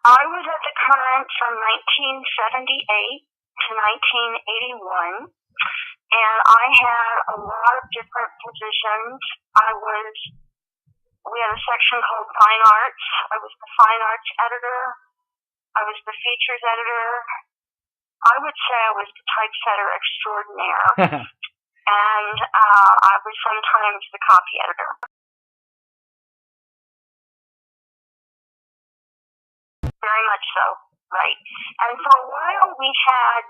I was at the Current from 1978 to 1981, and I had a lot of different positions. We had a section called Fine Arts. I was the Fine Arts editor. I was the features editor. I would say I was the typesetter extraordinaire. And I was sometimes the copy editor. Very much so, right. And for a while we had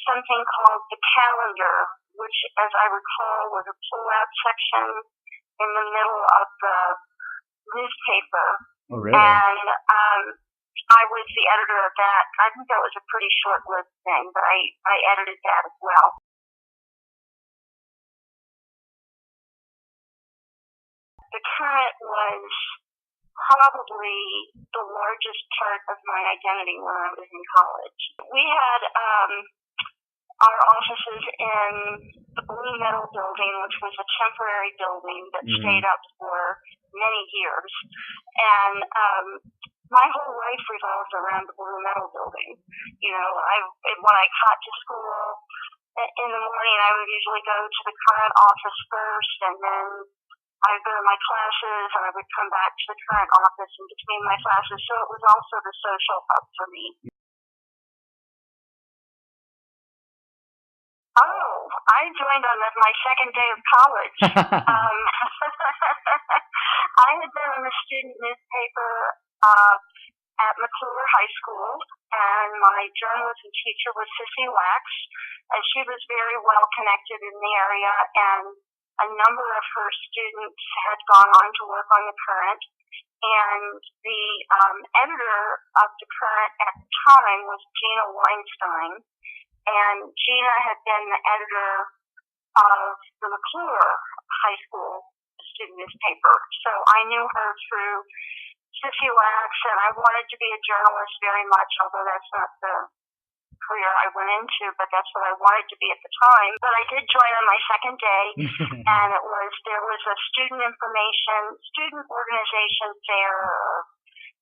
something called the calendar, which, as I recall, was a pull-out section in the middle of the newspaper. Oh, really? And I was the editor of that. I think that was a pretty short-lived thing, but I edited that as well. The Current was probably the largest part of my identity when I was in college. We had our offices in the Blue Metal Building, which was a temporary building that stayed up for many years. And my whole life revolved around the Blue Metal Building. You know, when I got to school in the morning, I would usually go to the Current office first, and then I would go to my classes, and I would come back to the Current office in between my classes. So it was also the social hub for me. Oh, I joined on my second day of college. I had been in the student newspaper at McClure High School, and my journalism teacher was Sissy Wax, and she was very well connected in the area, and a number of her students had gone on to work on the Current, and the editor of the Current at the time was Gina Weinstein, and Gina had been the editor of the McClure High School student newspaper, so I knew her through Sissy Wax, and I wanted to be a journalist very much, although that's not the career I went into, but that's what I wanted to be at the time. But I did join on my second day, and there was a student organization fair,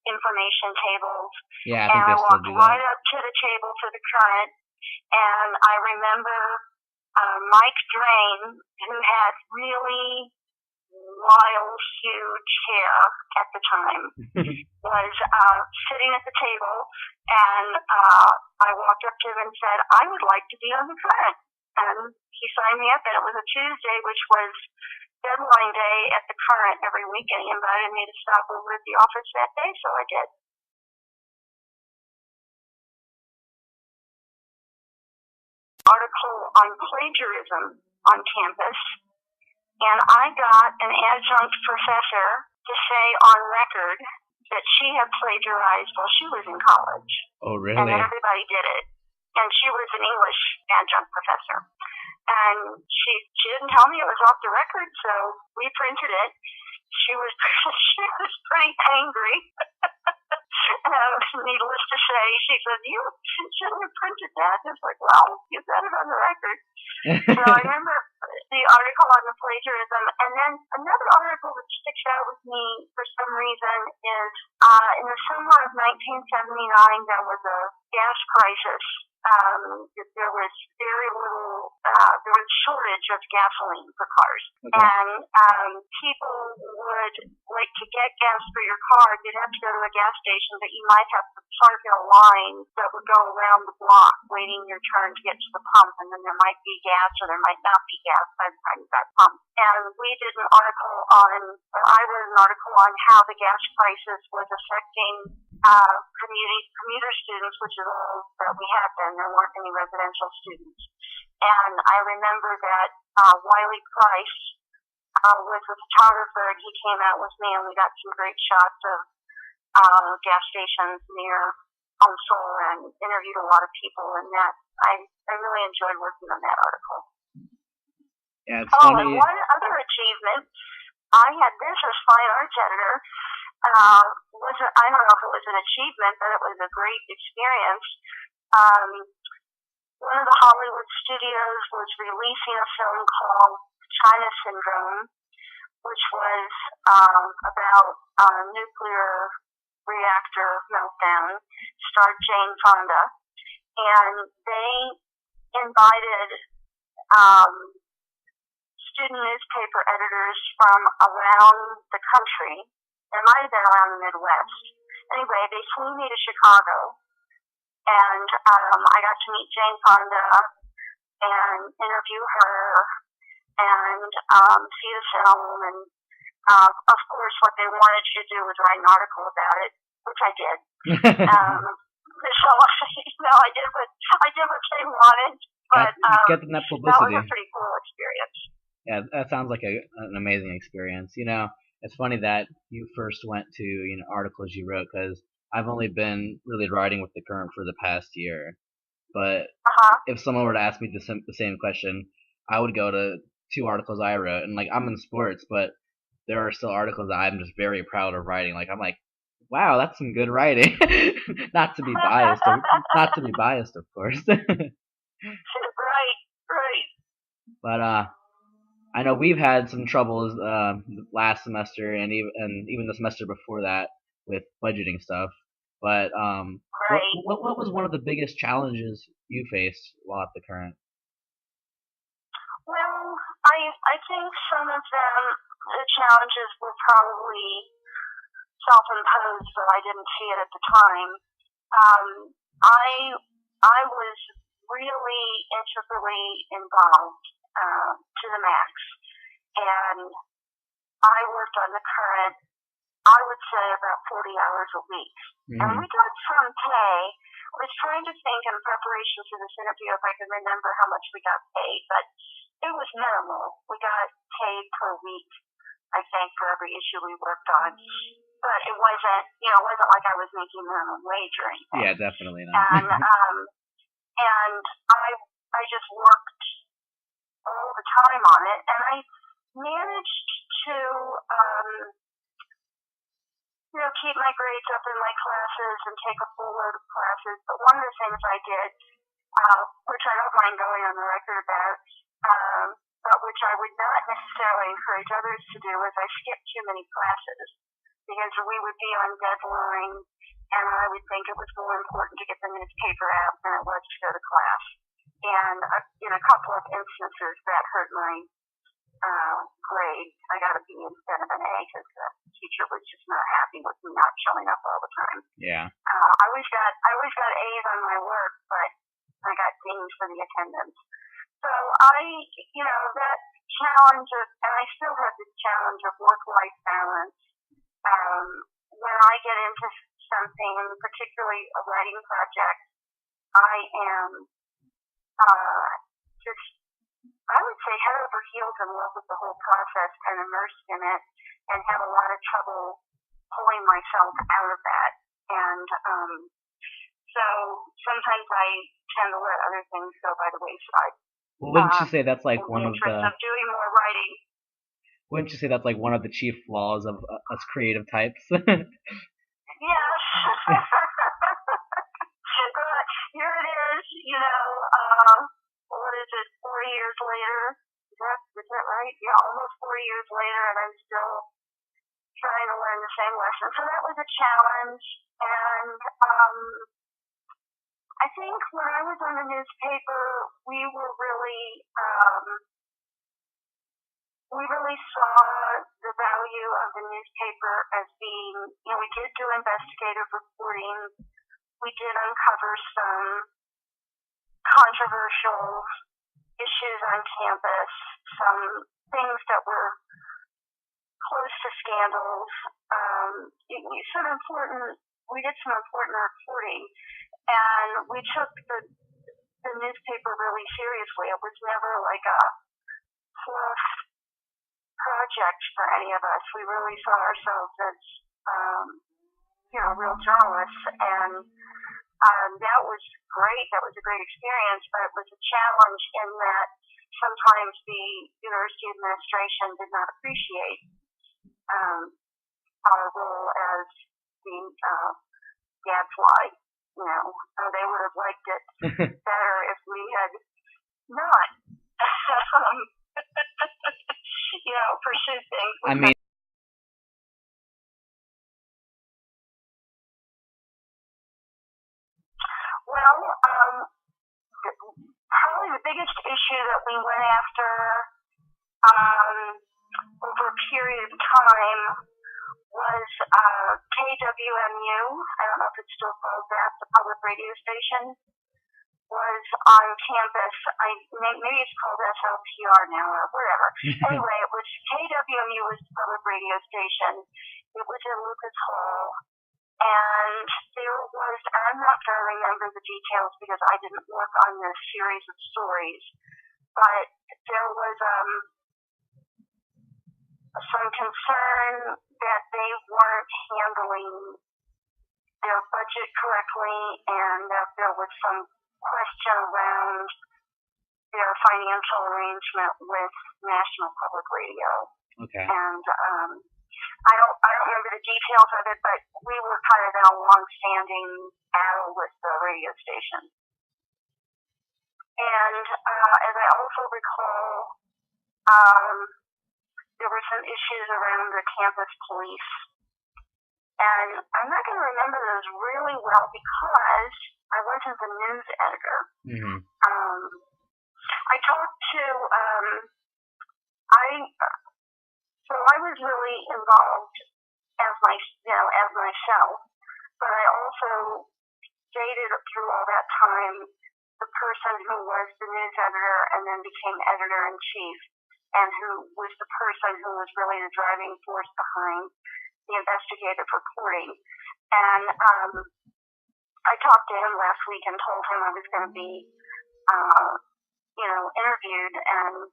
information tables. Yeah, I think and they I still walked do that. right up to the table for the Current, and I remember Mike Drain, who had really wild, huge hair at the time, was sitting at the table, and I walked up to him and said, I would like to be on the Current. And he signed me up, and it was a Tuesday, which was deadline day at the Current every week, and he invited me to stop over at the office that day, so I did. Article on plagiarism on campus, and I got an adjunct professor to say on record that she had plagiarized while she was in college. Oh, really? And that everybody did it. And she was an English adjunct professor. And she didn't tell me it was off the record, so we printed it. She was pretty angry. Needless to say, she said, you shouldn't have printed that. It's like, well, you said it on the record. So I remember the article on the plagiarism. And then another article that sticks out with me for some reason is in the summer of 1979, there was a gas crisis. There was very little, there was a shortage of gasoline for cars. Okay. And people would, like, to get gas for your car, you'd have to go to a gas station, but you might have to park in a line that would go around the block waiting your turn to get to the pump, and then there might be gas or there might not be gas by the time you got pumped. And we did an article I wrote an article on how the gas crisis was affecting commuter students, which is all that we had then. There weren't any residential students. And I remember that Wiley Price was a photographer, and he came out with me, and we got some great shots of gas stations near Umsel and interviewed a lot of people, and that I really enjoyed working on that article. Yeah, it's funny. And one other achievement I had this as fine arts editor. I don't know if it was an achievement, but it was a great experience. One of the Hollywood studios was releasing a film called China Syndrome, which was about nuclear reactor meltdown starred Jane Fonda, and they invited student newspaper editors from around the country. It might have been around the Midwest. Anyway, they flew me to Chicago, and I got to meet Jane Fonda and interview her and see the film. And of course, what they wanted you to do was write an article about it, which I did. So I did what they wanted, but getting that publicity. That was a pretty cool experience. Yeah, that sounds like an amazing experience. It's funny that you first went to articles you wrote, because I've only been really writing with the Current for the past year. But if someone were to ask me the same question, I would go to 2 articles I wrote. And I'm in sports, but there are still articles that I'm just very proud of writing. I'm like, wow, that's some good writing. Not to be biased, of course. Right. But I know we've had some troubles last semester and even the semester before that with budgeting stuff. But what was one of the biggest challenges you faced while at the Current? Well, I think some of them, the challenges were probably self-imposed, but I didn't see it at the time. I was really integrally involved to the max, and I worked on the Current, I would say, about 40 hours a week. And we got some pay. I was trying to think in preparation for this interview if I could remember how much we got paid, but it was minimal. We got paid per week, I think, for every issue we worked on. But it wasn't like I was making minimum wage or anything. Yeah, definitely not. And I just worked all the time on it, and I managed to keep my grades up in my classes and take a full load of classes. But one of the things I did, which I don't mind going on the record about, but which I would not necessarily encourage others to do, is I skipped too many classes, because we would be on deadline, and I would think it was more important to get the newspaper out than it was to go to class. And in a couple of instances, that hurt my grade. I got a B instead of an A because the teacher was just not happy with me not showing up all the time. Yeah. I always got A's on my work, but I got D's for the attendance. So that challenge of, and I still have this challenge of work-life balance. When I get into something, particularly a writing project, I am just, I would say, head over heels in love with the whole process and immersed in it, and have a lot of trouble pulling myself out of that. And so sometimes I tend to let other things go by the wayside. Well, wouldn't you say that's like one of the... of doing more writing. Wouldn't you say that's like one of the chief flaws of us creative types? Yes. Here it is, what is it, 4 years later? Is that right? Yeah, almost 4 years later, and I'm still trying to learn the same lesson. So that was a challenge, and I think when I was on the newspaper, we really saw the value of the newspaper as being, we did do investigative reporting. We did uncover some controversial issues on campus, some things that were close to scandals. We did some important reporting, and we took the newspaper really seriously. It was never like a fluff project for any of us. We really saw ourselves as real journalists, and that was great. That was a great experience, but it was a challenge in that sometimes the university administration did not appreciate our role as the gadfly. They would have liked it better if we had not pursued things. that we went after over a period of time was KWMU. I don't know if it's still called that, the public radio station, was on campus. Maybe it's called SLPR now or whatever. Anyway, it was KWMU was the public radio station. It was in Lucas Hall. And there was, I'm not going to remember the details because I didn't work on this series of stories, but there was some concern that they weren't handling their budget correctly, and that there was some question around their financial arrangement with National Public Radio. Okay. And I don't remember the details of it, but we were kind of in a long-standing battle with the radio station. And as I also recall, there were some issues around the campus police. And I'm not going to remember those really well because I wasn't the news editor. Mm-hmm. I talked to, I was really involved as myself, but I also dated through all that time the person who was the news editor and then became editor-in-chief, and who was the person who was really the driving force behind the investigative reporting. And I talked to him last week and told him I was going to be, interviewed, and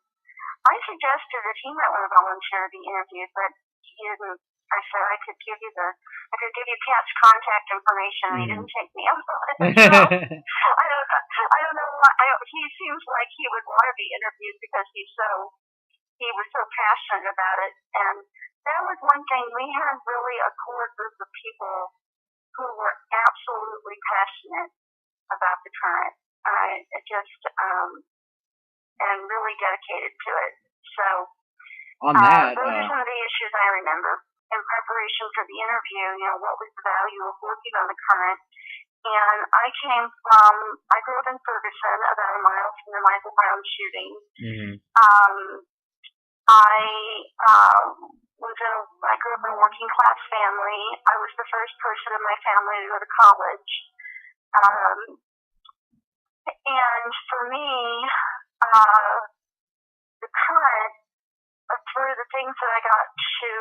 I suggested that he might want to volunteer to be interviewed, but he didn't. I said I could give you Pat's contact information, and he didn't take me up on it. So I don't know why. He seems like he would want to be interviewed because he was so passionate about it. And that was one thing. We had really a core group of people who were absolutely passionate about the crime. And really dedicated to it. So, on that, those are some of the issues I remember in preparation for the interview. What was the value of working on the current? And I grew up in Ferguson, about a mile from the Michael Brown shooting. Mm-hmm. I grew up in a working class family. I was the first person in my family to go to college. And for me, the current, through the things that I got to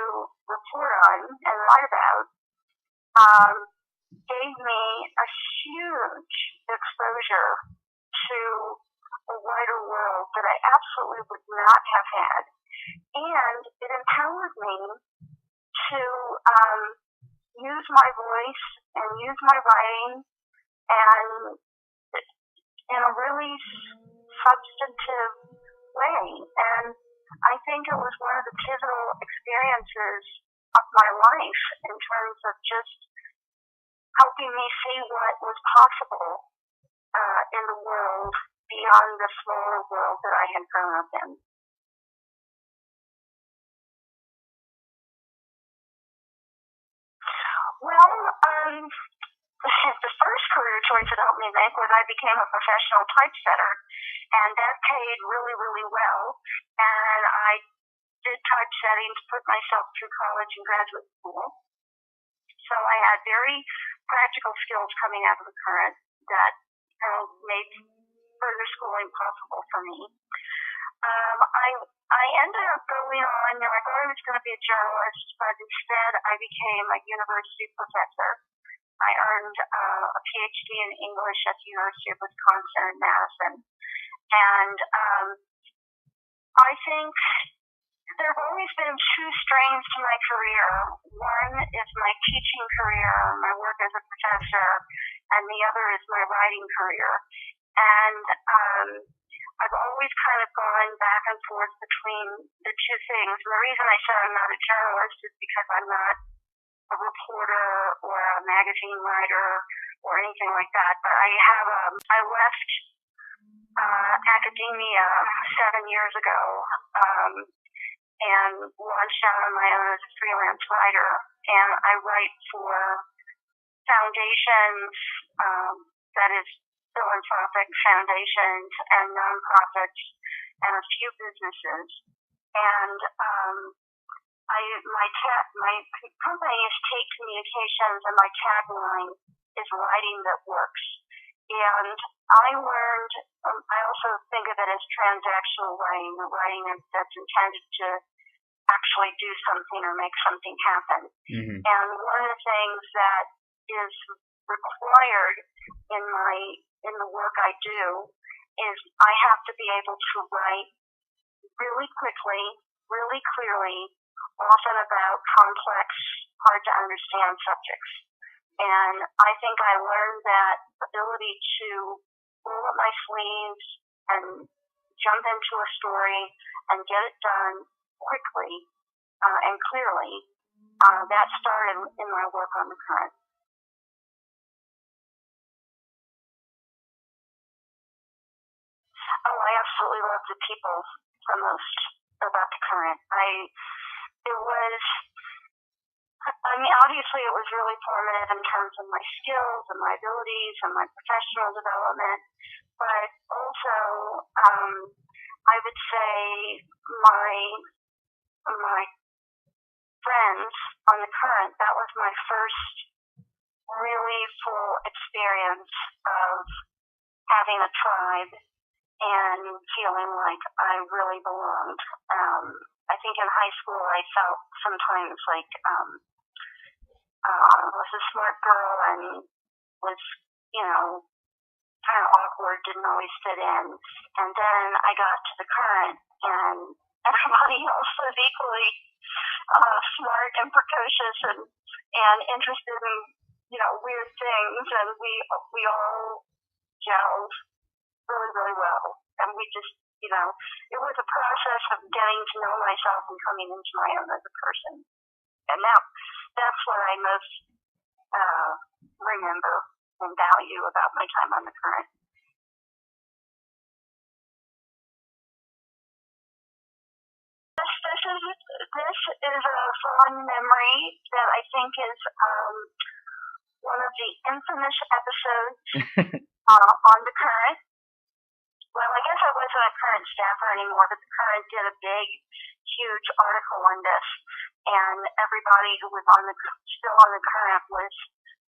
report on and write about, gave me a huge exposure to a wider world that I absolutely would not have had. And it empowered me to use my voice and use my writing and in a really substantive way. And I think it was one of the pivotal experiences of my life in terms of just helping me see what was possible in the world beyond the smaller world that I had grown up in. Well, the first career choice it helped me make was I became a professional typesetter, and that paid really, really well. And I did typesetting to put myself through college and graduate school. So I had very practical skills coming out of the current that made further schooling possible for me. I ended up going on, I thought I was going to be a journalist, but instead I became a university professor. I earned a PhD in English at the University of Wisconsin in Madison. And I think there have always been two strains to my career. One is my teaching career, my work as a professor, and the other is my writing career. And I've always kind of gone back and forth between the two things. And the reason I said I'm not a journalist is because I'm not a reporter or a magazine writer or anything like that. But I left academia 7 years ago and launched out on my own as a freelance writer. And I write for foundations, that is philanthropic foundations and nonprofits and a few businesses. And my company is Tate Communications, and my tagline is writing that works. And I learned, I also think of it as transactional writing, the writing that's intended to actually do something or make something happen. Mm-hmm. And one of the things that is required in the work I do is I have to be able to write really quickly, really clearly, often about complex, hard to understand subjects. And I think I learned that ability to roll up my sleeves and jump into a story and get it done quickly and clearly. That started in my work on the Current. Oh, I absolutely love the people the most about the Current. Obviously it was really formative in terms of my skills and my abilities and my professional development, but also, I would say my friends on the Current, that was my first really full experience of having a tribe and feeling like I really belonged. I think in high school I felt sometimes like I was a smart girl and was, kind of awkward, didn't always fit in. And then I got to the Current and everybody else was equally smart and precocious and interested in, weird things, and we all gelled really, really well. And we just, it was a process of getting to know myself and coming into my own as a person. And that's what I most remember and value about my time on the Current. This is a fond memory that I think is one of the infamous episodes on the Current. Well, I guess I wasn't a Current staffer anymore, but the Current did a big, huge article on this, and everybody who was still on the Current was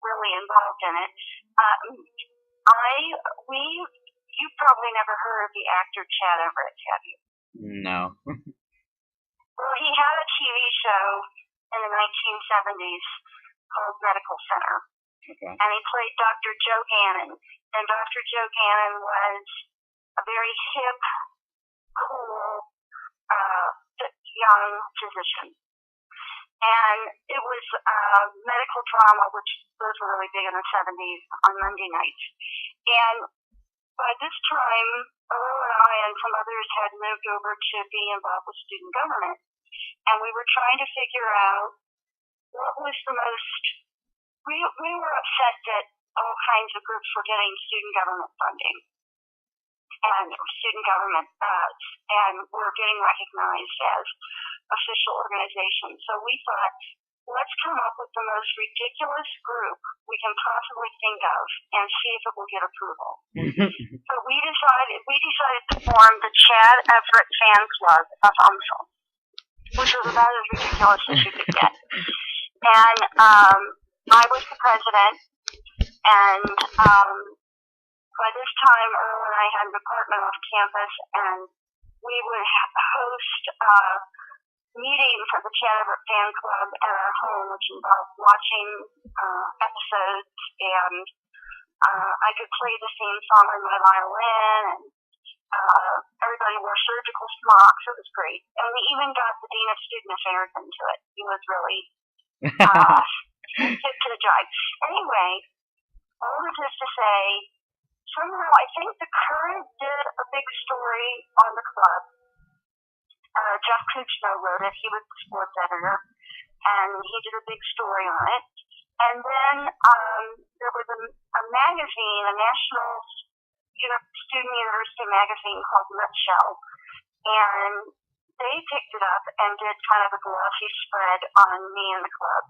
really involved in it. You've probably never heard of the actor Chad Everett, have you? No. Well, he had a TV show in the 1970s called Medical Center. Okay. And he played Dr. Joe Gannon. And Dr. Joe Gannon was a very hip, cool, young physician. And it was medical drama, which those were really big in the 70s on Monday nights. And by this time, Earl and I and some others had moved over to be involved with student government. And we were trying to figure out what was the most... We were upset that all kinds of groups were getting student government funding and student government and were getting recognized as official organizations. So we thought, let's come up with the most ridiculous group we can possibly think of and see if it will get approval. So we decided to form the Chad Everett Fan Club of UMSL, which was about as ridiculous as you could get. And I was the president, and by this time Earl and I had an apartment off campus, and we would host meetings of the Chad Everett Fan Club at our home, which involved watching episodes, and I could play the theme song on my violin, and everybody wore surgical smocks. It was great. And we even got the Dean of Student Affairs into it. He was really hip to the jive. Anyway, all of this to say, somehow I think the Current did a big story on the club. Jeff Kuchno wrote it. He was the sports editor, and he did a big story on it. And then there was a magazine, a national student university magazine called Nutshell, and they picked it up and did kind of a glossy spread on me and the club.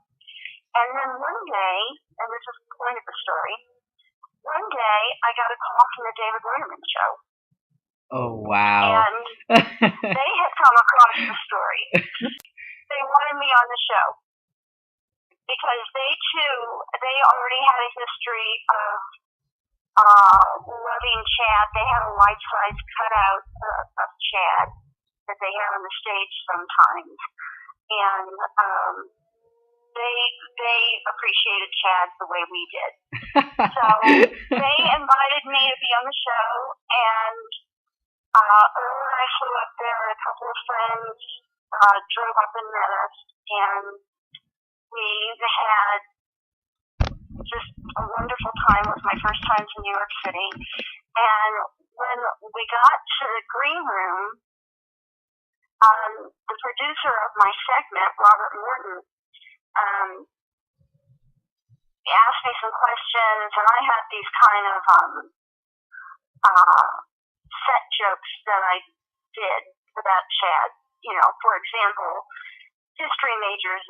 And then one day, and this is the point of the story, one day I got a call from the David Letterman show. Oh wow. And they had come across the story. They wanted me on the show because they already had a history of loving Chad. They had a life-size cutout of Chad that they had on the stage sometimes, and they appreciated Chad the way we did. So they invited me to be on the show, and Earl and I flew up there. A couple of friends drove up and met us, and we had just a wonderful time. It was my first time to New York City, and when we got to the green room, the producer of my segment, Robert Morton, he asked me some questions, and I had these kind of set jokes that I did about Chad. You know, for example, history majors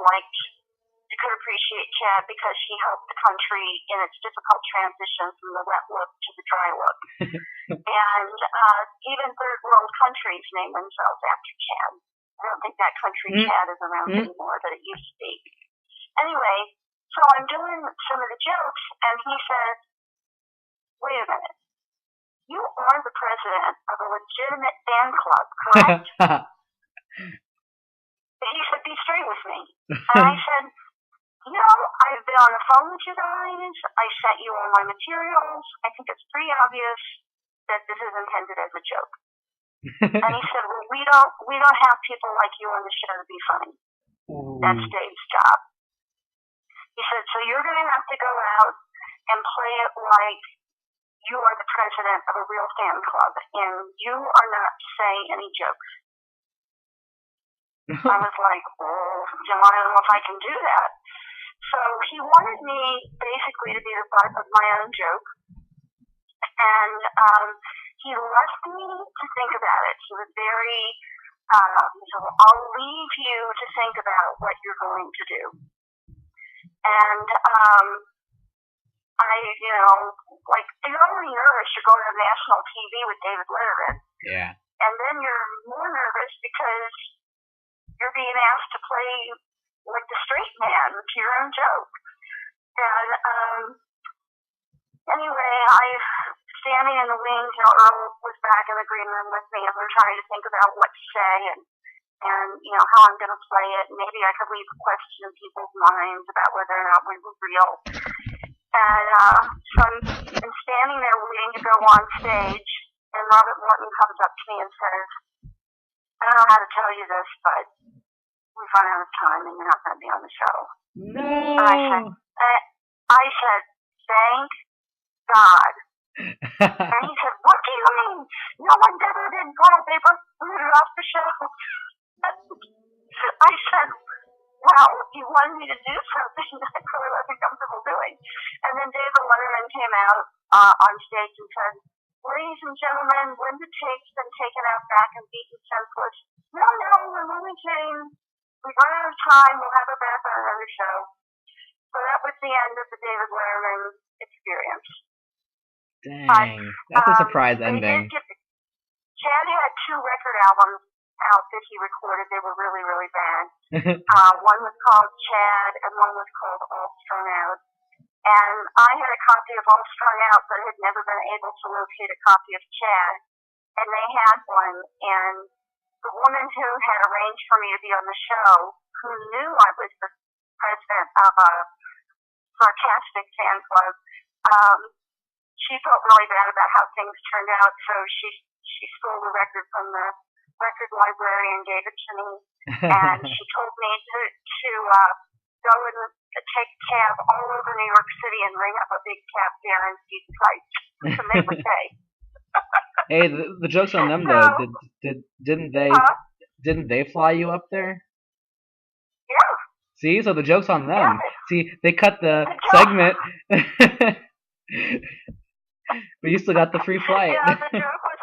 could appreciate Chad because he helped the country in its difficult transition from the wet look to the dry look. And even third world countries name themselves after Chad. I don't think that country Chad is around anymore, but it used to be. Anyway, so I'm doing some of the jokes, and he says, wait a minute. You are the president of a legitimate fan club, correct? He said, be straight with me. And I said, you know, I've been on the phone with you guys. I sent you all my materials. I think it's pretty obvious that this is intended as a joke. And he said, well, we don't have people like you on the show to be funny. Ooh. That's Dave's job. He said, so you're going to have to go out and play it like you are the president of a real fan club, and you are not saying any jokes. I was like, well, I don't know if I can do that. So he wanted me basically to be the butt of my own joke, and he left me to think about it. He was very, so I'll leave you to think about what you're going to do. And you're already nervous. You're going to national TV with David Letterman. Yeah. And then you're more nervous because you're being asked to play like the straight man to your own joke. And anyway, I standing in the wings, Earl was back in the green room with me, and we're trying to think about what to say and how I'm going to play it. Maybe I could leave a question in people's minds about whether or not we were real. And so I'm standing there waiting to go on stage, and Robert Morton comes up to me and says, I don't know how to tell you this, but we've run out of time and you're not going to be on the show. No. And I said, thank God. And he said, what do you mean? No one ever did call. They both booted off the show. I said, well, you wanted me to do something that I really wasn't comfortable doing. And then David Letterman came out on stage and said, ladies and gentlemen, Linda Tate's been taken out back and beaten senseless. No, we're only kidding. We've run out of time. We'll have her back on another show. So that was the end of the David Letterman experience. Dang, that's a surprise ending. Chad had 2 record albums out that he recorded. They were really, really bad. One was called Chad, and one was called All Strung Out. And I had a copy of All Strung Out, but had never been able to locate a copy of Chad. And they had one, and the woman who had arranged for me to be on the show, who knew I was the president of a sarcastic fan club, she felt really bad about how things turned out, so she stole the record from the record library and gave it to me. And she told me to go and take a cab all over New York City and ring up a big cab guarantee price to make a pay. Hey, the joke's on them though. Didn't they fly you up there? Yeah. See, so the joke's on them. Yeah. See, they cut the segment, but you still got the free flight. Yeah, the joke was